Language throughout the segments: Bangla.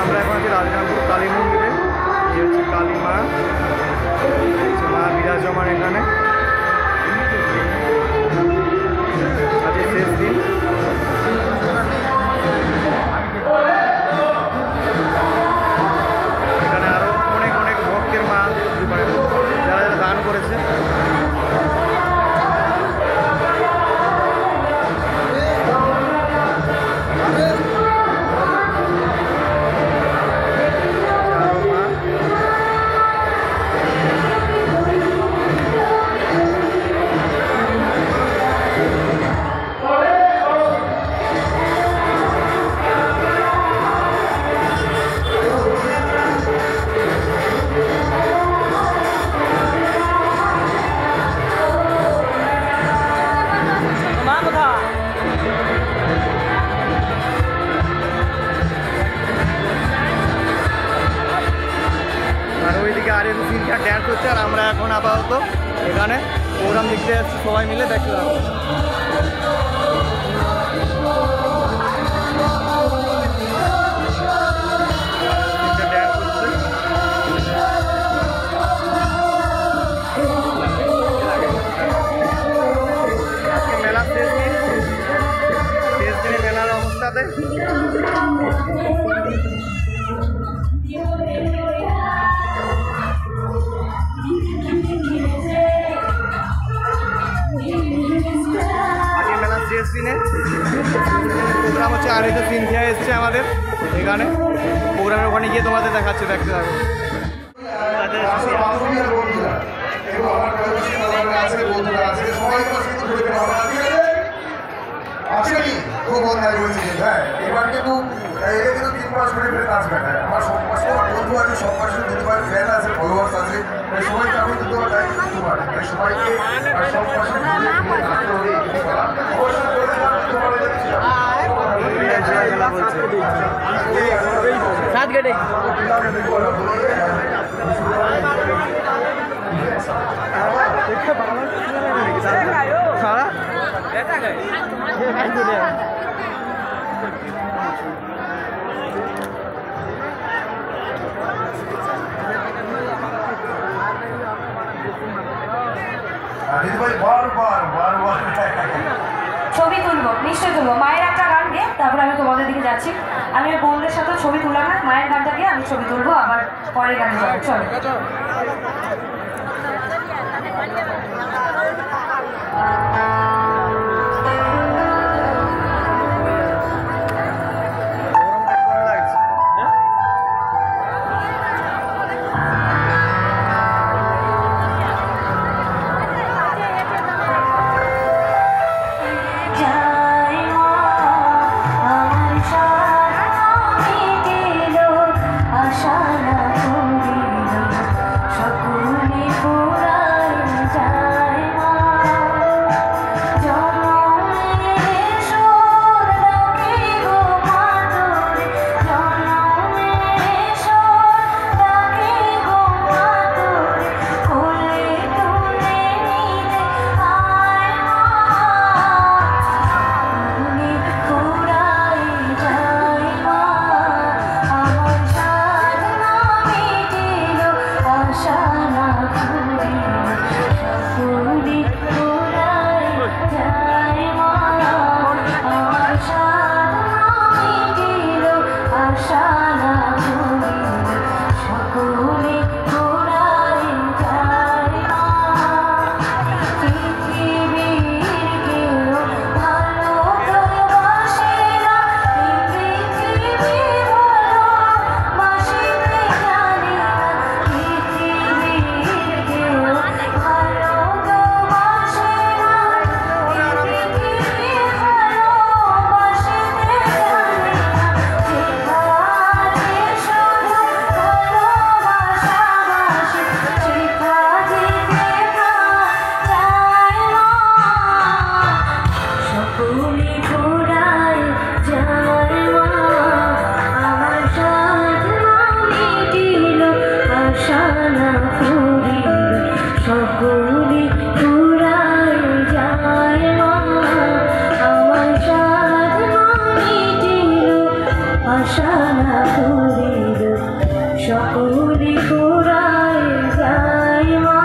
আমরা এখন আছি রাজকানপুর কালী মন্দিরে। এই হচ্ছে কালী মা, মা বিরাজমান এখানে। আজকে শেষ দিন। এখানে আরো অনেক অনেক ভক্তের মা যারা যারা দান করেছে। ড্যান্স হচ্ছে আর আমরা এখন আপাতত এখানে প্রোগ্রাম দেখতে যাচ্ছি, সবাই মিলে দেখতে যাবো। মেলা শেষ দিনে মেলার অবস্থাতে শেষ দিনে প্রোগ্রাম হচ্ছে। আর এই তো সিনথিয়া এসছে আমাদের এখানে, প্রোগ্রামের ওখানে গিয়ে তোমাদের দেখাচ্ছে, দেখতে থাকো। খুব অন্যায় করেছে কিন্তু হ্যাঁ, এবার কিন্তু এটা কিন্তু 3 মাস করে ফেরত আসবে না। আমার সব মাসে বন্ধু আছে, সব মাসে দিতে পারে, ফ্যান আছে, ফলোয়ার্স আছে, সবাইকে আমি দিতে পারি দায়িত্ব দিতে পারি, সবাইকে সব মাসে सात घंटे ছবি তুলবো, নিশ্চয়ই তুলবো। মায়ের একটা গান দিয়ে তারপরে আমি তোমাদের দিকে যাচ্ছি। আমি বোনদের সাথে ছবি তুললাম না, মায়ের গানটা দিয়ে আমি ছবি তুলবো, আবার পরের গানে যাবো। চলো। আশা না করিল সকলে করিল সকলে ঘোরায় যায় মা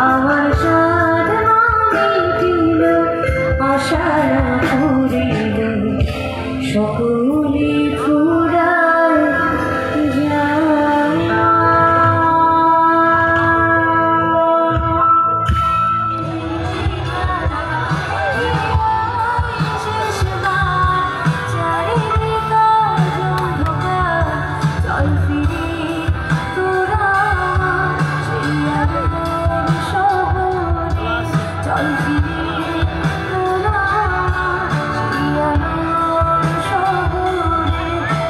আমার সাধ মিটিল আশারা করিল সকলে ঘোরায় যায় মা।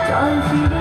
চল ফিরে